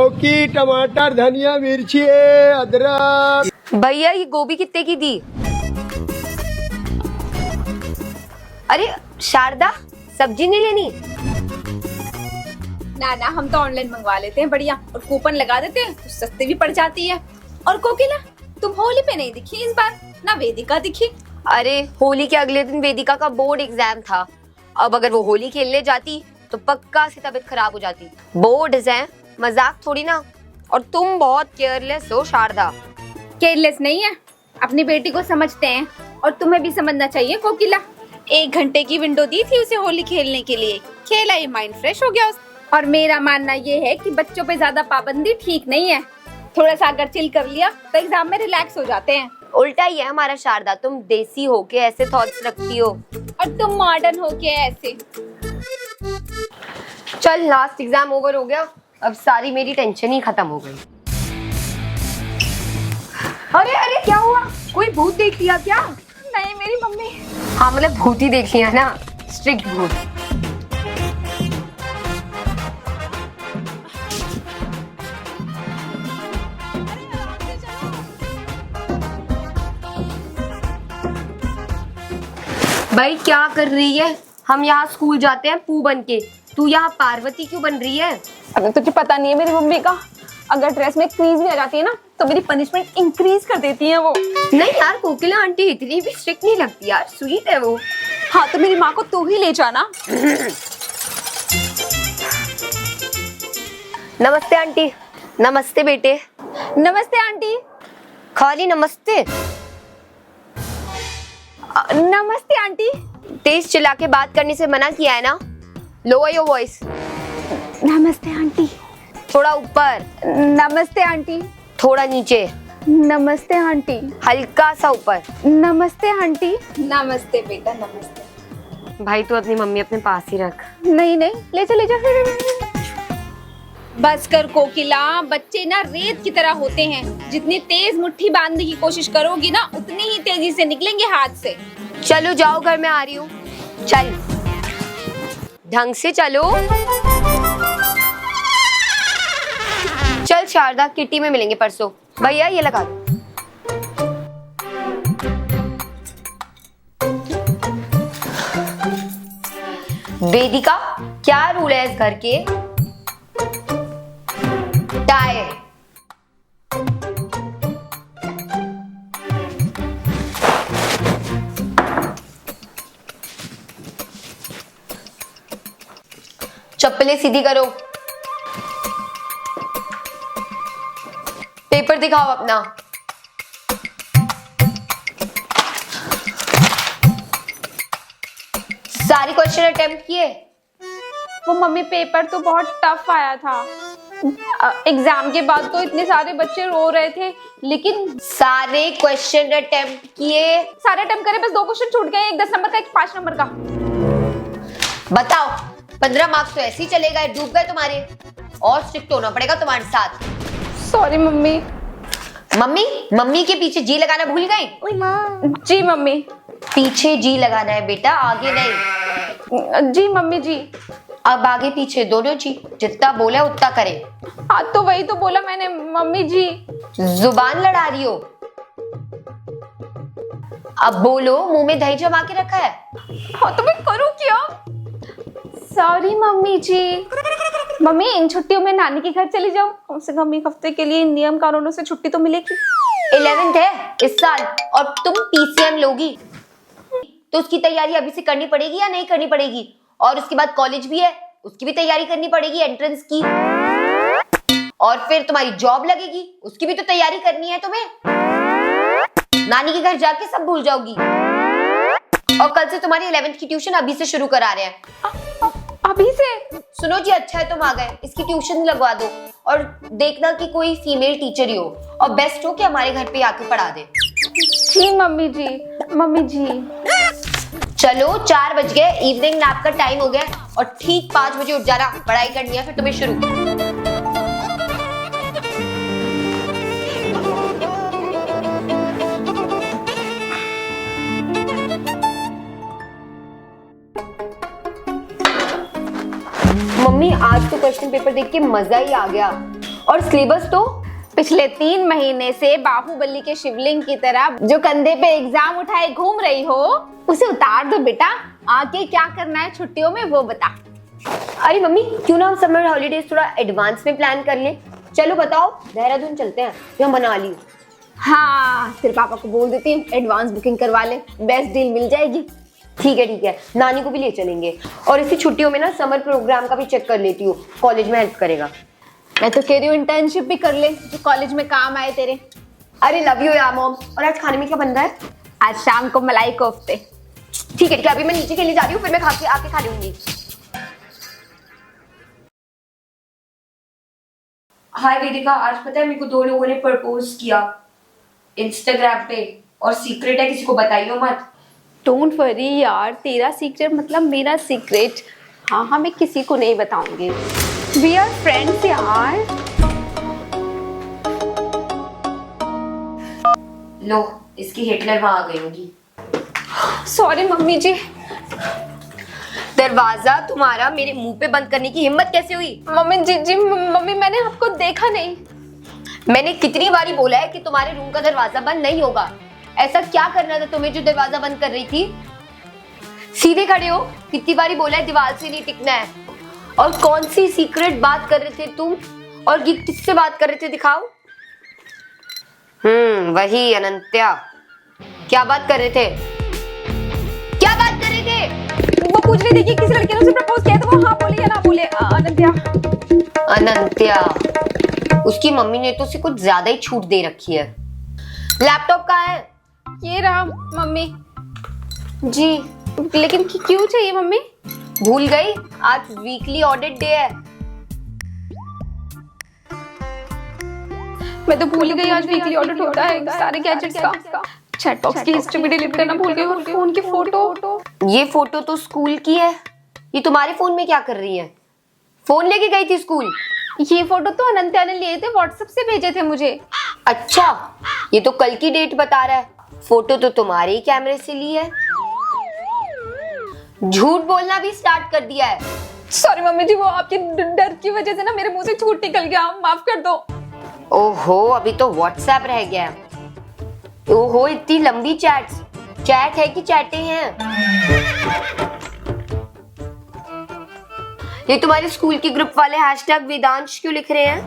लौकी, टमाटर, धनिया, मिर्ची, अदरक। भैया ये गोभी कितने की दी? अरे शारदा, सब्जी नहीं लेनी? ना ना, हम तो ऑनलाइन मंगवा लेते हैं बढ़िया, और कूपन लगा देते हैं तो सस्ती भी पड़ जाती है। और कोकिला, तुम होली पे नहीं दिखी इस बार, ना वेदिका दिखी। अरे होली के अगले दिन वेदिका का बोर्ड एग्जाम था। अब अगर वो होली खेलने जाती तो पक्का से तबीयत खराब हो जाती। बोर्ड है, मजाक थोड़ी ना। और तुम बहुत केयरलेस हो शारदा। केयरलेस नहीं है, अपनी बेटी को समझते हैं, और तुम्हें भी समझना चाहिए कोकिला। 1 घंटे की विंडो दी थी उसे होली खेलने के लिए, खेला ये माइंड फ्रेश हो गया। और मेरा मानना ये है कि बच्चों पे ज्यादा पाबंदी ठीक नहीं है। थोड़ा सा अगर चिल कर लिया तो एग्जाम में रिलैक्स हो जाते हैं। उल्टा ही है हमारा शारदा, तुम देसी होके ऐसे थॉट्स रखती हो और तुम मॉडर्न होके ऐसे। चल, लास्ट एग्जाम ओवर हो गया, अब सारी मेरी टेंशन ही खत्म हो गई। अरे अरे क्या हुआ? कोई भूत देख लिया क्या? नहीं, मेरी मम्मी। हाँ मतलब भूत ही देख लिया ना, स्ट्रिक्ट भूत। भाई क्या कर रही है? हम यहाँ स्कूल जाते हैं पू बन के, तू यहाँ पार्वती क्यों बन रही है? अगर तुझे पता नहीं है मेरी मम्मी का, अगर ड्रेस में क्रीज भी आ जाती है ना तो मेरी पनिशमेंट इंक्रीज कर देती है वो। नहीं यार, कोकिला आंटी इतनी भी स्ट्रिक्ट नहीं लगती यार, स्वीट है वो। हाँ तो मेरी माँ को तू ही ले जाना। नमस्ते आंटी। नमस्ते बेटे। नमस्ते आंटी। खाली नमस्ते? नमस्ते आंटी। तेज चिल्ला के बात करने से मना किया है ना? Lower your voice. नमस्ते आंटी। थोड़ा ऊपर। नमस्ते आंटी। थोड़ा नीचे। नमस्ते आंटी। हल्का सा ऊपर। नमस्ते आंटी। नमस्ते बेटा, नमस्ते। भाई तू अपनी मम्मी अपने पास ही रख। नहीं नहीं, ले जा ले जा। बस कर कोकिला, बच्चे ना रेत की तरह होते हैं, जितनी तेज मुट्ठी बांधने की कोशिश करोगी ना उतनी ही तेजी से निकलेंगे हाथ से। चलो जाओ, घर में आ रही हूँ। चल ढंग से चलो। चल शारदा, किटी में मिलेंगे परसों। भैया ये लगा दो। वेदिका, क्या रूल है इस घर के? टाई। चप्पलें सीधी करो। पेपर दिखाओ अपना। सारी क्वेश्चन अटेम्प्ट किए? वो मम्मी, पेपर तो बहुत टफ आया था। एग्जाम के बाद तो इतने सारे बच्चे रो रहे थे, लेकिन सारे क्वेश्चन अटेम्प्ट किए? सारे अटेम्प्ट करे, बस 2 क्वेश्चन छूट गए, एक 10 नंबर का, एक 5 नंबर का। बताओ, 15 मार्क्स तो ऐसे ही चले गए, डूब गए तुम्हारे। और स्ट्रिक्ट होना पड़ेगा तुम्हारे साथ। Sorry mummy. मम्मी, मम्मी के पीछे जी लगाना भूल गई? जी मम्मी। पीछे जी लगाना है बेटा, आगे नहीं। जी मम्मी जी। अब आगे पीछे दोनों जी, जितना बोले उतना करे। हाँ तो वही तो बोला मैंने मम्मी जी। जुबान लड़ा रही हो? अब बोलो, मुंह में दही जमा के रखा है? हाँ तो मैं करूँ क्या? सॉरी मम्मी जी। मम्मी, इन छुट्टियों में नानी के घर चली जाओ, कम से कम 1 हफ्ते के लिए नियम कानूनों से छुट्टी तो मिलेगी। 11th है इस साल और तुम PCM लोगी, तो उसकी तैयारी अभी से करनी पड़ेगी या नहीं करनी पड़ेगी? और उसके बाद कॉलेज भी है, उसकी भी तैयारी करनी पड़ेगी, एंट्रेंस की। और फिर तुम्हारी जॉब लगेगी, उसकी भी तो तैयारी करनी है तुम्हें। नानी के घर जाके सब भूल जाओगी। और कल से तुम्हारी 11th की ट्यूशन अभी से शुरू करा रहे हैं। अभी से? सुनो जी, अच्छा है तुम आ गए, इसकी ट्यूशन लगवा दो। और देखना कि कोई फीमेल टीचर ही हो, और बेस्ट हो कि हमारे घर पे आके पढ़ा दे। जी मम्मी जी। मम्मी जी। चलो 4 बज गए, इवनिंग नैप का टाइम हो गया, और ठीक 5 बजे उठ जाना, पढ़ाई करनी है फिर तुम्हें शुरू। मम्मी, आज तो क्वेश्चन पेपर देख के मजा ही आ गया। और सिलेबस तो पिछले 3 महीने से बाहुबली के शिवलिंग की तरह जो कंधे पे एग्जाम उठाए घूम रही हो, उसे उतार दो बेटा। आगे क्या करना है छुट्टियों में वो बता। अरे मम्मी, क्यों ना हम समर हॉलीडेज थोड़ा एडवांस में प्लान कर लें। चलो बताओ, देहरादून चलते हैं या मनाली? हाँ, तेरे पापा को बोल देती हूँ एडवांस बुकिंग करवा ले, बेस्ट डील मिल जाएगी। ठीक है, नानी को भी ले चलेंगे। और इसी छुट्टियों में ना समर प्रोग्राम का भी चेक कर लेती हूँ, कॉलेज में हेल्प करेगा। मैं तो कह रही हूँ इंटर्नशिप भी कर ले, जो कॉलेज में काम आए तेरे। अरे लव यू यार मॉम। और आज खाने में क्या बन रहा है? आज शाम को मलाई कोफ्ते। ठीक है, अभी मैं नीचे खेलने जा रही हूँ, फिर मैं आके खा लूंगी। हाय वेदिका, आज पता है मेरे को 2 लोगों ने प्रपोज किया इंस्टाग्राम पे, और सीक्रेट है, किसी को बताइयो मत। डोंट वरी यार, तेरा सीक्रेट मतलब मेरा सीक्रेट। हाँ, मैं किसी को नहीं बताऊंगी। वी आर फ्रेंड्स यार। लो, इसकी हिटलर वहां आ गई होगी। सॉरी मम्मी जी। दरवाजा तुम्हारा मेरे मुंह पे बंद करने की हिम्मत कैसे हुई? मम्मी जी मम्मी, मैंने आपको देखा नहीं। मैंने कितनी बारी बोला है कि तुम्हारे रूम का दरवाजा बंद नहीं होगा। ऐसा क्या करना था तुम्हें जो दरवाजा बंद कर रही थी? सीधे खड़े हो। कितनी बारी बोला है दीवार से नहीं टिकना है। और कौन सी सीक्रेट बात कर रहे थे तुम? और ये किससे बात कर रहे थे, दिखाओ। वही अनंत्या। क्या बात कर रहे थे? क्या बात कर रहे थे? वो पूछ रही थी कि किस लड़के ने उसे प्रपोज किया था, वो हाँ बोले या ना बोले। अनंत्या, उसकी मम्मी ने तो उसे कुछ ज्यादा ही छूट दे रखी है। लैपटॉप कहाँ है? ये रहा मम्मी जी। लेकिन क्यों चाहिए मम्मी? भूल गई, आज वीकली ऑडिट डे है। मैं तो भूल गई आज वीकली ऑडिट होता है सारे गैजेट्स का। चैट बॉक्स की हिस्ट्री भी डिलीट करना भूल गई, और फोन की फोटो। ये फोटो तो स्कूल की है। ये तुम्हारे फोन में क्या कर रही है? फोन लेके गई थी स्कूल? ये फोटो तो अनंत्या ने लिए थे, व्हाट्सएप से भेजे थे मुझे। अच्छा, ये तो कल की डेट बता रहा है। फोटो तो तुम्हारे ही कैमरे से ली है। झूठ बोलना भी स्टार्ट कर दिया है। सॉरी मम्मी जी, वो आपके डर की वजह से ना मेरे मुंह से झूठ निकल गया, माफ कर दो। ओहो, अभी तो व्हाट्सएप रह गया है। ओहो, इतनी लंबी चैट है कि चैटें हैं? ये तुम्हारे स्कूल के ग्रुप वाले हैशटैग वेदांश क्यों लिख रहे हैं?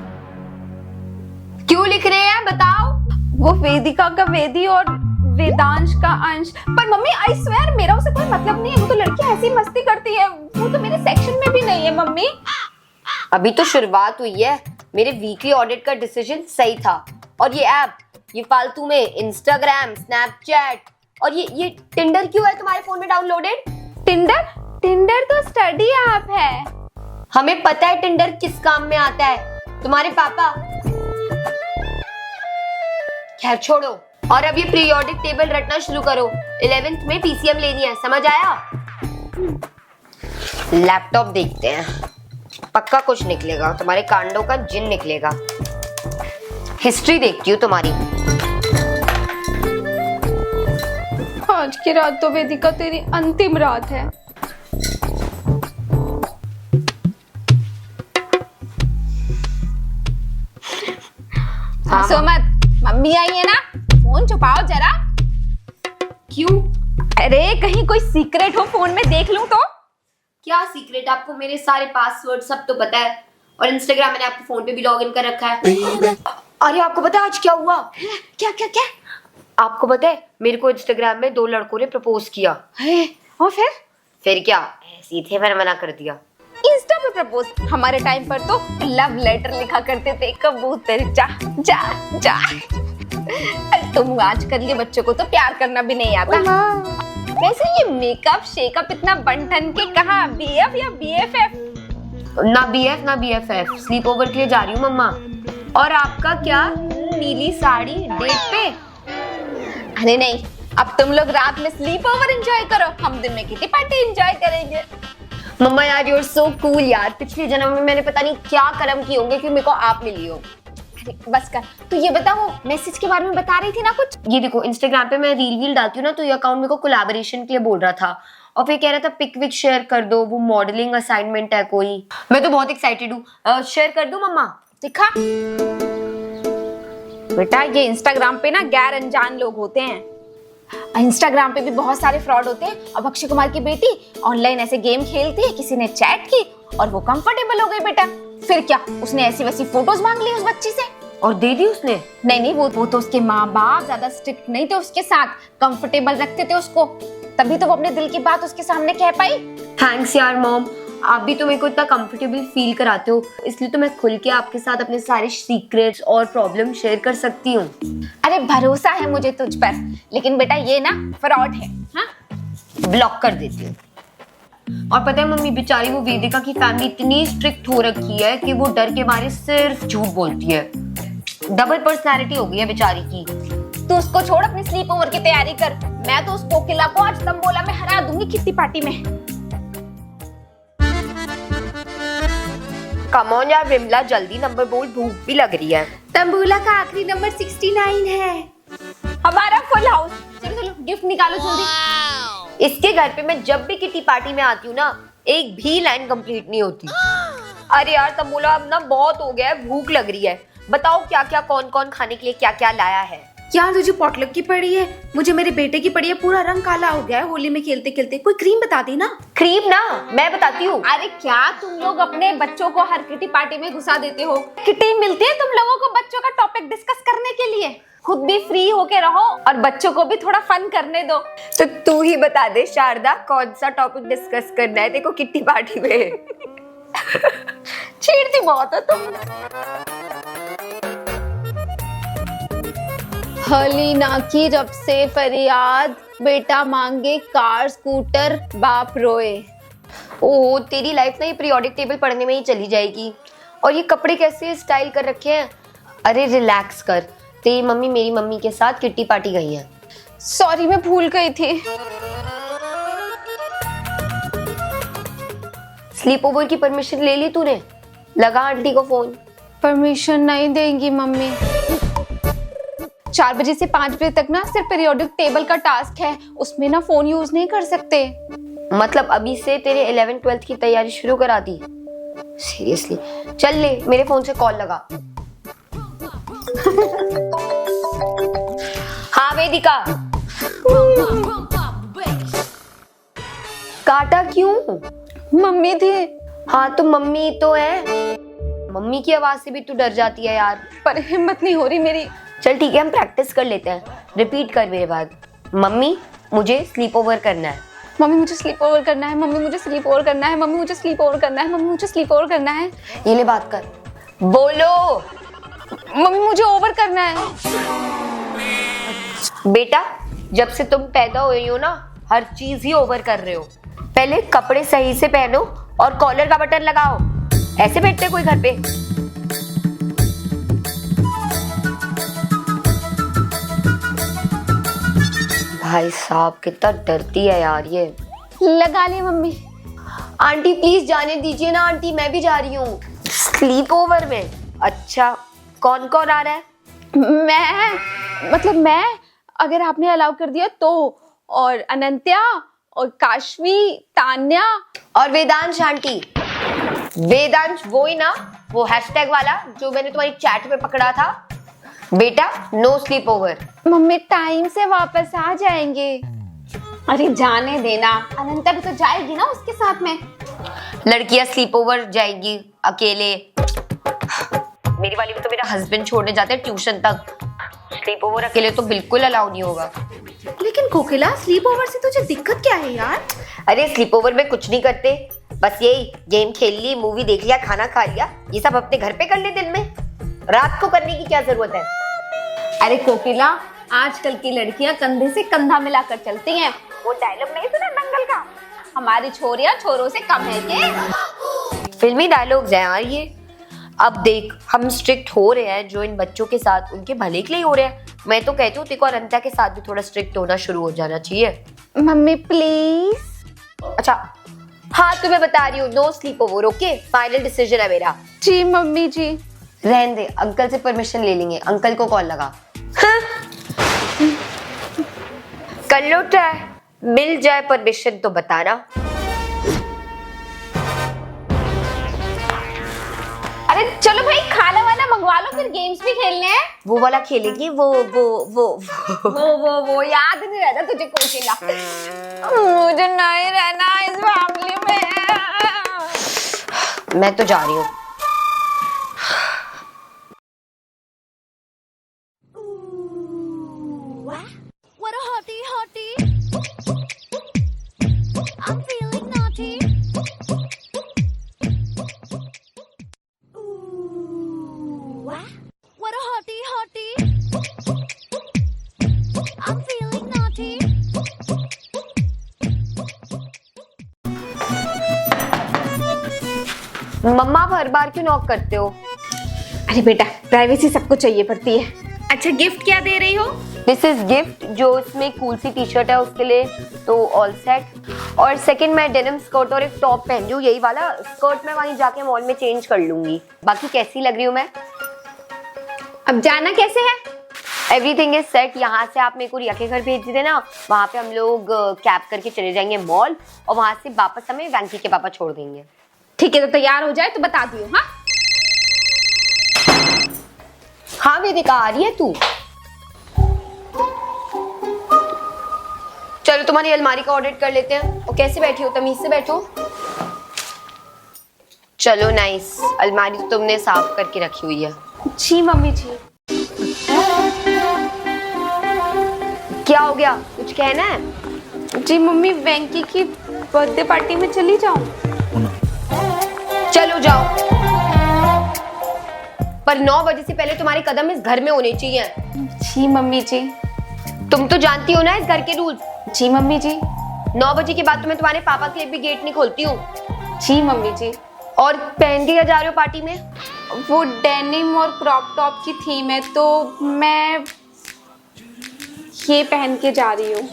क्यों लिख रहे हैं बताओ? वो वेदिका का वेदी और वेदांश का अंश। पर मम्मी आई स्वेयर मेरा उसे कोई मतलब नहीं है, वो तो लड़की ऐसी मस्ती करती है, वो तो मेरे सेक्शन में भी नहीं है मम्मी। अभी तो शुरुआत हुई है। मेरे वीकली ऑडिट का डिसीजन सही था। और ये ऐप, ये फालतू में इंस्टाग्राम, स्नैपचैट और ये टिंडर क्यों है तुम्हारे फोन में डाउनलोडेड? टिंडर तो स्टडी ऐप है। हमें पता है टिंडर किस काम में आता है। तुम्हारे पापा। खैर छोड़ो, और अब ये पीरियोडिक टेबल रटना शुरू करो। 11th में पीसीएम लेनी है, समझ आया? लैपटॉप देखते हैं, पक्का कुछ निकलेगा। तुम्हारे कांडों का जिन निकलेगा। हिस्ट्री देखती हूँ तुम्हारी। आज की रात तो वेदिका तेरी अंतिम रात है। हंसो मत, मम्मी आई है ना, फोन छुपाओ जरा। क्यों? अरे कहीं कोई सीक्रेट हो फोन में देख लूं तो। क्या सीक्रेट? आपको मेरे सारे पासवर्ड सब तो पता है, और इंस्टाग्राम मैंने आपके फोन पे भी लॉगिन कर रखा है। अरे आपको पता है आज क्या हुआ? क्या? आपको पता है मेरे को इंस्टाग्राम में 2 लड़कों ने प्रपोज किया है, और फिर क्या, ऐसे थे, मैंने मना कर दिया। इंस्टा पे प्रपोज? हमारे टाइम पर तो लव लेटर लिखा करते थे, कबूतर जा जा जा। तुम आजकल के बच्चों को तो प्यार करना भी नहीं आता। वैसे ये मेकअप शेकअप इतना बंठन के कहाँ, बीएफ या बीएफएफ? ना बीएफ ना बीएफएफ, स्लीप ओवर के लिए जा रही हूँ मम्मा। और आपका क्या? नीली साड़ी डेट पे? अरे नहीं, अब तुम लोग रात में स्लीप ओवर एंजॉय करो, हम दिन में किटी पार्टी एंजॉय करेंगे। मम्मा यार, यू आर सो कूल यार। पिछले जन्म में मैंने पता नहीं क्या कर्म किए होंगे कि मेरे को आप मिली हो। अरे बस कर, तू ये बता, वो मैसेज के बारे में बता रही थी ना कुछ। ये देखो, इंस्टाग्राम पे मैं रील डालती हूँ ना, तो ये अकाउंट मेरे को कोलैबोरेशन के लिए बोल रहा था, और फिर कह रहा था पिक विक शेयर कर दो, वो मॉडलिंग असाइनमेंट है कोई। मैं तो बहुत एक्साइटेड हूँ। शेयर कर दूं मम्मा? दिखा। बेटा ये इंस्टाग्राम पे ना गैर अनजान लोग होते हैं। इंस्टाग्राम पे भी बहुत सारे फ्रॉड होते हैं। अब अक्षय कुमार की बेटी ऑनलाइन ऐसे गेम खेलती है, किसी ने चैट की और वो कंफर्टेबल हो गई बेटा। फिर क्या, उसने ऐसी वैसी फोटोज मांग ली उस बच्ची से और दे दी उसने। नहीं, वो तो उसके माँ बाप ज्यादा स्ट्रिक्ट नहीं थे उसके साथ, कंफर्टेबल रखते थे उसको, तभी तो वो अपने दिल की बात उसके सामने कह पाई। थैंक्स यार मॉम, आप भी तो मेरे को इतना कंफर्टेबल फील कराते हो, इसलिए तो मैं खुल के आपके साथ अपने सारे सीक्रेट्स और प्रॉब्लम शेयर कर सकती हूँ। अरे भरोसा है मुझे तुझ पर, लेकिन बेटा ये ना फ्रॉड है। हाँ, ब्लॉक कर देती हूँ। और पता है मम्मी, बेचारी वो वेदिका की फैमिली इतनी स्ट्रिक्ट हो रखी है कि वो डर के मारे सिर्फ झूठ बोलती है। डबल पर्सनालिटी हो गई है बेचारी की। तू उसको छोड़, अपनी स्लीप ओवर की तैयारी कर। मैं तो उस कोकिला को आज तंबोला में हरा दूंगी किट्टी पार्टी में। कम ऑन यार विमला, जल्दी नंबर बोल, भूख भी लग रही है। तंबोला का आखिरी नंबर 69 है। हमारा फुल हाउस। चलो चलो गिफ्ट निकालो जल्दी। इसके घर पे मैं जब भी किटी पार्टी में आती हूँ ना, एक भी लाइन कंप्लीट नहीं होती। अरे यार तंबोला, अब ना बहुत हो गया है, भूख लग रही है। बताओ क्या क्या, कौन कौन खाने के लिए क्या क्या लाया है। यार तुझे पॉटलक की पड़ी है, मुझे मेरे बेटे की पड़ी है, पूरा रंग काला हो गया है होली में खेलते खेलते। कोई क्रीम बता दी ना। क्रीम ना, मैं बताती हूँ। अरे क्या तुम लोग अपने बच्चों को हर किटी पार्टी में घुसा देते हो। किटी मिलती है तुम लोगों को बच्चों का टॉपिक डिस्कस करने के लिए। खुद भी फ्री होके रहो और बच्चों को भी थोड़ा फन करने दो। तो तू ही बता दे शारदा, कौन सा टॉपिक डिस्कस करना है देखो किट्टी पार्टी में। छेड़ती बहुत हो तुम। हलीना की जब से फरियाद, बेटा मांगे कार स्कूटर बाप रोए। ओह तेरी लाइफ ना ये पीरियोडिक टेबल पढ़ने में ही चली जाएगी। और ये कपड़े कैसे स्टाइल कर रखे हैं। अरे रिलैक्स कर, तेरी मम्मी मेरी मम्मी के साथ किट्टी पार्टी गई है। सॉरी मैं भूल गई थी। स्लीप ओवर की परमिशन ले ली तूने? लगा आंटी को फोन। परमिशन नहीं देंगी मम्मी। 4 बजे से 5 बजे तक ना सिर्फ पीरियोडिक टेबल का टास्क है, उसमें ना फोन यूज नहीं कर सकते। मतलब अभी से तेरे 11th 12th की तैयारी शुरू करा दी? सीरियसली? चल ले, मेरे फोन से कॉल लगा। हाँ वेदिका। काटा क्यों? मम्मी थी। हाँ तो मम्मी तो है, मम्मी की आवाज से भी तू डर जाती है यार। पर हिम्मत नहीं हो रही मेरी। चल ठीक है, हम प्रैक्टिस कर लेते हैं। रिपीट कर मेरे बाद। मम्मी मुझे स्लीप ओवर करना है। मम्मी मुझे स्लीप ओवर करना है। मम्मी मुझे स्लीप ओवर करना है। मम्मी मुझे स्लीप ओवर करना है। मम्मी मुझे स्लीप ओवर करना है। ये ले बात कर, बोलो। मम्मी मुझे ओवर करना है। बेटा जब से तुम पैदा हुई हो ना, हर चीज ही ओवर कर रहे हो। पहले कपड़े सही से पहनो और कॉलर का बटन लगाओ। ऐसे बैठते कोई घर पे? भाई साहब कितना डरती है यार ये। लगा ली मम्मी। आंटी प्लीज जाने दीजिए ना आंटी, मैं भी जा रही हूँ स्लीप ओवर में। अच्छा कौन कौन आ रहा है? मैं अगर आपने अलाउ कर दिया तो, और अनंत्या और काशवी, तान्या और वेदांश आंटी। वेदांश वो ही ना, वो हैशटैग वाला जो मैंने तुम्हारी चैट पे पकड़ा था। बेटा no sleepover. Mummy time से वापस आ जाएंगे। अरे जाने देना, अनंत्या भी तो जाएगी ना उसके साथ में। लड़कियां स्लीप ओवर जाएगी अकेले? मेरी वाली भी तो मेरा हस्बैंड छोड़ने जाते हैं ट्यूशन तक। स्लीप ओवर अकेले तो बिल्कुल अलाउ नहीं होगा। लेकिन कोकिला स्लीप ओवर से तुझे दिक्कत क्या है यार? अरे स्लीप ओवर में कुछ नहीं करते, बस यही गेम खेल ली, मूवी देख लिया, खाना खा लिया, ये सब अपने घर पे कर ले दिन में। रात को करने की क्या जरूरत है? अरे कोकिला आजकल की लड़कियां कंधे से कंधा मिलाकर चलती हैं। वो डायलॉग नहीं सुना दंगल का, हमारी छोरियां छोरों से कम है के? फिल्मी डायलॉग्स हैं यार ये। अब देख हम स्ट्रिक्ट हो रहे हैं जो इन बच्चों के साथ, उनके भले के लिए हो रहे हैं। मैं तो कहती हूँ तेको और अनंत्या के साथ भी थोड़ा स्ट्रिक्ट होना शुरू हो जाना चाहिए। Mummy please. अच्छा हाँ तो मैं बता रही हूँ, no sleepover. Okay final decision है मेरा। जी मम्मी जी। रहने दे, अंकल से परमिशन ले लेंगे, अंकल को कॉल लगा। हाँ? कर लो ट्राई, मिल जाए परमिशन तो बताना। अरे चलो भाई खाना वाना मंगवा लो, फिर गेम्स भी खेलने हैं। वो वाला खेलेगी, वो याद नहीं रहता तुझे कोकिला। मुझे नहीं रहना इस फैमिली में। मैं तो जा रही हूँ। What a hottie hottie. I'm feeling naughty. Ooh, what a hottie hottie. I'm feeling naughty. मम्मा आप हर बार क्यों नॉक करते हो? अरे बेटा, प्राइवेसी सबको चाहिए पड़ती है। अच्छा, गिफ्ट क्या दे रही हो? दिस इज गिफ्ट, जो इसमें कूल सी टी शर्ट है उसके लिए, तो ऑल सेट। और सेकंड मैं डेनिम स्कर्ट और एक टॉप पहन रही हूँ, यही वाला स्कर्ट मैं वहीं जाके मॉल में चेंज कर लूंगी। बाकी कैसी लग रही हूँ मैं? अब जाना कैसे है? Everything is set. यहाँ से आप मेरे को रिया के घर भेज देना, वहाँ पे हम लोग कैब करके चले जाएंगे मॉल, और वहाँ से वापस हमें वैंकी के पापा छोड़ देंगे। ठीक है, तो तैयार हो जाए तो बता दियो। हाँ हाँ वेदिका, आ रही है तू? चलो तुम्हारी अलमारी का ऑडिट कर लेते हैं। और कैसे बैठी हो? तमीज से बैठो। चलो नाइस, अलमारी तो तुमने साफ करके रखी हुई है। जी मम्मी जी। क्या हो गया, कुछ कहना है? जी मम्मी, वेंकी की बर्थडे पार्टी में चली जाऊं? चलो जाओ, पर 9 बजे से पहले तुम्हारे कदम इस घर में होने चाहिए। जी मम्मी जी। तुम तो जानती हो ना इस घर के रूल्स। जी मम्मी जी। 9 बजे के बाद तो मैं तुम्हारे पापा के लिए भी गेट नहीं खोलती हूँ। जी मम्मी जी। और पहन के क्या जा रहे हो पार्टी में? वो डेनिम और क्रॉप टॉप की थीम है, तो मैं ये पहन के जा रही हूँ।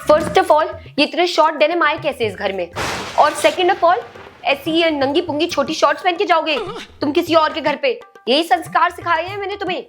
फर्स्ट ऑफ ऑल, ये इतने शॉर्ट डेनिम आए कैसे इस घर में? और सेकंड ऑफ ऑल, ऐसी नंगी पुंगी छोटी शॉर्ट्स पहन के जाओगे तुम किसी और के घर पे? यही संस्कार सिखाए हैं मैंने तुम्हें।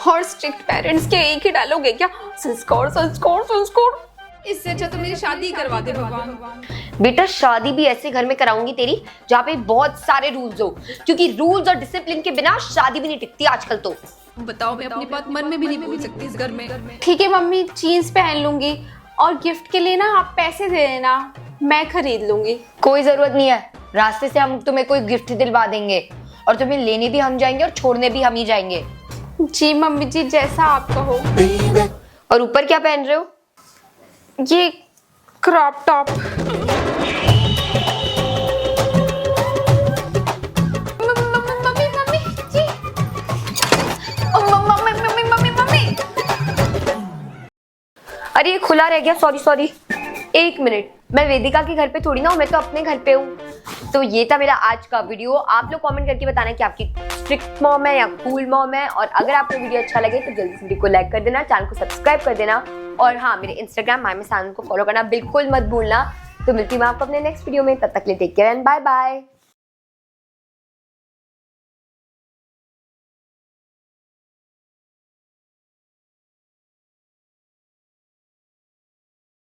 और स्ट्रिक्ट पेरेंट्स के एक ही डालोगे क्या? संस्कार संस्कार संस्कार। इससे अच्छा तो मेरी शादी करवा दे भगवान। बेटा, शादी भी ऐसे घर में कराऊंगी तेरी जहाँ पे बहुत सारे रूल्स हो, क्योंकि रूल्स और डिसिप्लिन के बिना शादी भी नहीं टिकती आजकल तो। बताओ, मैं अपनी बात मन में भी नहीं बोल सकती इस घर में। ठीक है मम्मी, जीन्स पहन लूंगी, और गिफ्ट के लिए ना आप पैसे दे देना, मैं खरीद लूंगी। कोई जरूरत नहीं है, रास्ते से हम तुम्हें कोई गिफ्ट दिलवा देंगे, और तुम्हें लेने भी हम जाएंगे और छोड़ने भी हम ही जाएंगे। जी मम्मी जी, जैसा आप कहो। और ऊपर क्या पहन रहे हो? ये क्रॉप टॉप। मम्मी मम्मी जी। मम्मी। अरे ये खुला रह गया, सॉरी। एक मिनट, मैं वेदिका के घर पे थोड़ी ना हूँ, मैं तो अपने घर पे हूँ। तो ये था मेरा आज का वीडियो। आप लोग कमेंट करके बताना कि आपकी स्ट्रिक्ट मॉम है या कूल मॉम है। और अगर आपको वीडियो अच्छा लगे तो जल्दी से वीडियो को लाइक कर देना, चैनल को सब्सक्राइब कर देना, और हाँ, मेरे इंस्टाग्राम मायमेसानंद को फॉलो करना बिल्कुल मत भूलना। तो मिलती हूँ आपको अपने नेक्स्ट वीडियो में, तब तक के लिए take care and bye bye.